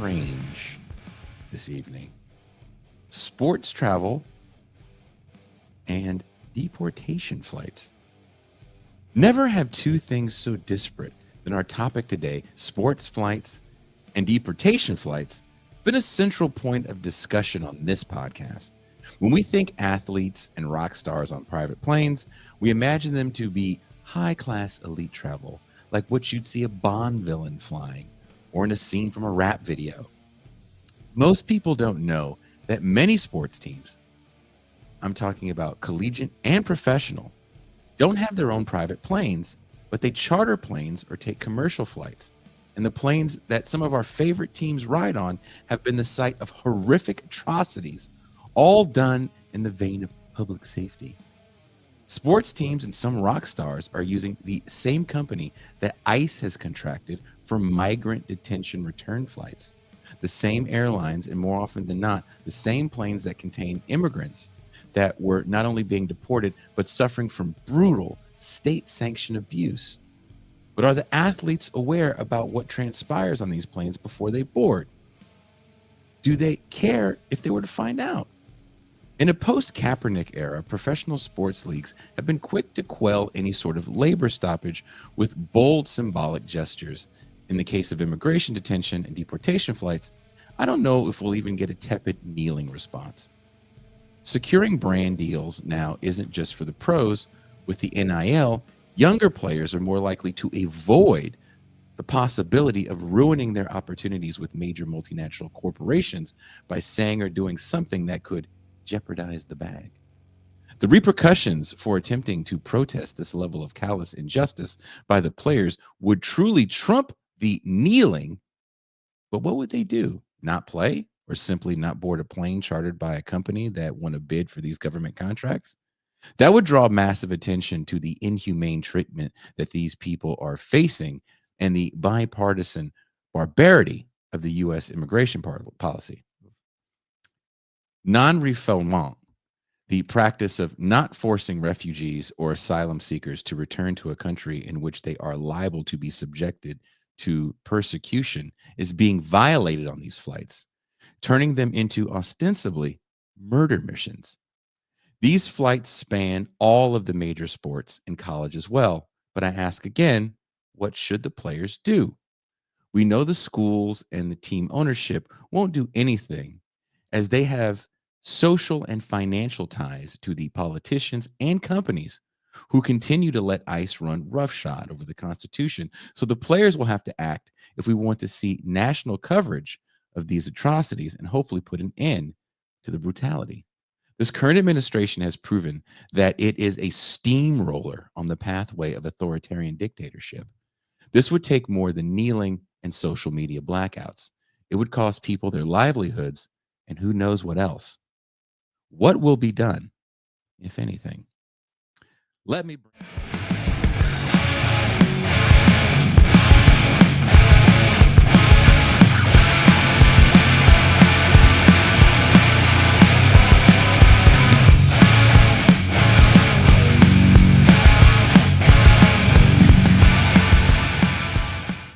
strange this evening. Sports travel and deportation flights. Never have two things so disparate than our topic today, sports flights and deportation flights, been a central point of discussion on this podcast. When we think athletes and rock stars on private planes, we imagine them to be high class elite travel, like what you'd see a Bond villain flying or in a scene from a rap video. Most people don't know that many sports teams, I'm talking about collegiate and professional, don't have their own private planes, but they charter planes or take commercial flights. And the planes that some of our favorite teams ride on have been the site of horrific atrocities, all done in the vein of public safety. Sports teams and some rock stars are using the same company that ICE has contracted for migrant detention return flights. The same airlines, and more often than not, the same planes that contain immigrants that were not only being deported, but suffering from brutal state sanctioned abuse. But are the athletes aware about what transpires on these planes before they board? Do they care if they were to find out? In a post-Kaepernick era, professional sports leagues have been quick to quell any sort of labor stoppage with bold symbolic gestures. In the case of immigration detention and deportation flights, I don't know if we'll even get a tepid kneeling response. Securing brand deals now isn't just for the pros. With the NIL, younger players are more likely to avoid the possibility of ruining their opportunities with major multinational corporations by saying or doing something that could jeopardize the bag. The repercussions for attempting to protest this level of callous injustice by the players would truly trump the kneeling. But what would they do? Not play or simply not board a plane chartered by a company that won a bid for these government contracts? That would draw massive attention to the inhumane treatment that these people are facing and the bipartisan barbarity of the U.S. immigration policy. Non-refoulement, the practice of not forcing refugees or asylum seekers to return to a country in which they are liable to be subjected to persecution, is being violated on these flights, turning them into ostensibly murder missions. These flights span all of the major sports and college as well. But I ask again, what should the players do? We know the schools and the team ownership won't do anything, as they have social and financial ties to the politicians and companies who continue to let ICE run roughshod over the Constitution. So the players will have to act if we want to see national coverage of these atrocities and hopefully put an end to the brutality. This current administration has proven that it is a steamroller on the pathway of authoritarian dictatorship. This would take more than kneeling and social media blackouts. It would cost people their livelihoods and who knows what else. What will be done, if anything? Let me